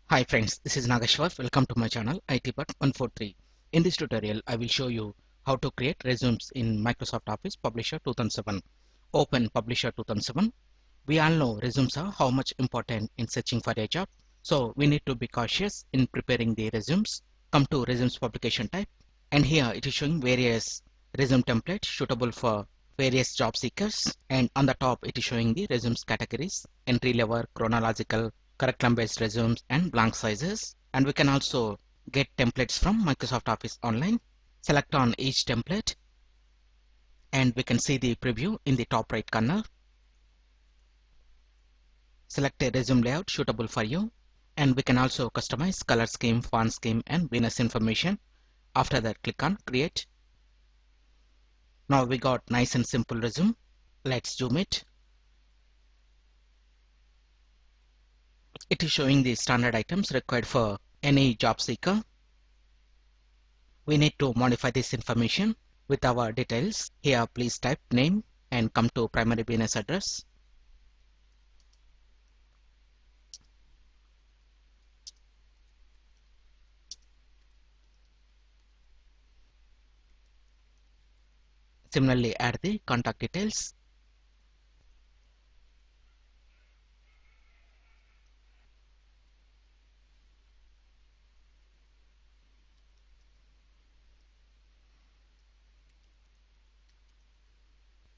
Hi friends, this is Nageshwar. Welcome to my channel ITBot143. In this tutorial, I will show you how to create resumes in Microsoft Office Publisher 2007. Open Publisher 2007. We all know resumes are how much important in searching for a job. So we need to be cautious in preparing the resumes. Come to resumes publication type. And here it is showing various resume templates suitable for various job seekers. And on the top, it is showing the resumes categories: entry level, chronological, curriculum based resumes, and blank sizes. And we can also get templates from Microsoft Office Online. Select on each template and we can see the preview in the top right corner. Select a resume layout suitable for you, and we can also customize color scheme, font scheme, and business information. After that, click on create. Now we got nice and simple resume. Let's zoom it. It is showing the standard items required for any job seeker. We need to modify this information with our details. Here, please type name and come to primary business address. Similarly, add the contact details.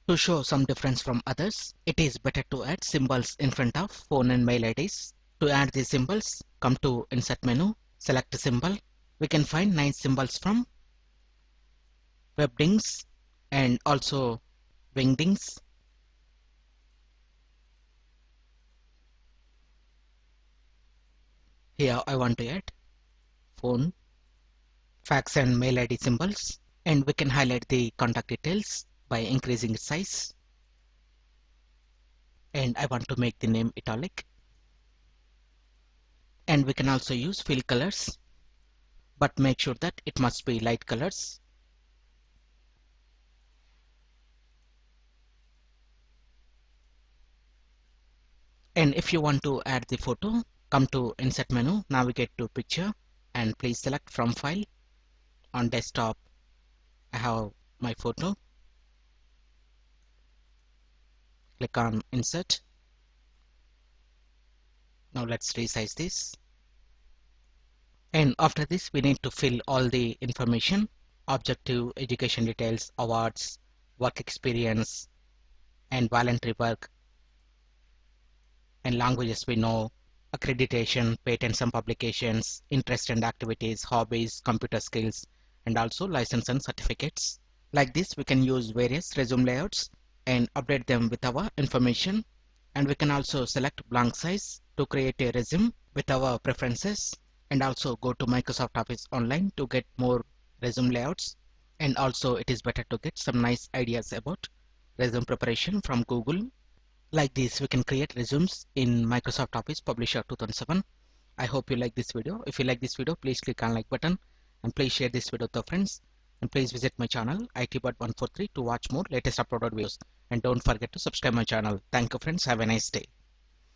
To show some difference from others, it is better to add symbols in front of phone and mail IDs. To add these symbols, come to Insert menu, select a symbol. We can find 9 symbols from Webdings and also Wingdings. Here I want to add phone, fax and mail ID symbols, and we can highlight the contact details by increasing its size. And I want to make the name italic. And we can also use fill colors, but make sure that it must be light colors. And if you want to add the photo, come to Insert menu, navigate to Picture, and please select from File. On desktop, I have my photo. Click on Insert. Now let's resize this. And after this, we need to fill all the information: objective, education details, awards, work experience, and voluntary work, and languages we know, accreditation, patents and publications, interest and activities, hobbies, computer skills, and also license and certificates. Like this, we can use various resume layouts and update them with our information. And we can also select blank size to create a resume with our preferences, and also go to Microsoft Office Online to get more resume layouts. And also it is better to get some nice ideas about resume preparation from Google. Like this, we can create resumes in Microsoft Office Publisher 2007. I hope you like this video. If you like this video, please click on like button and please share this video with your friends. And please visit my channel ITBot143 to watch more latest uploaded videos. And don't forget to subscribe my channel. Thank you friends. Have a nice day.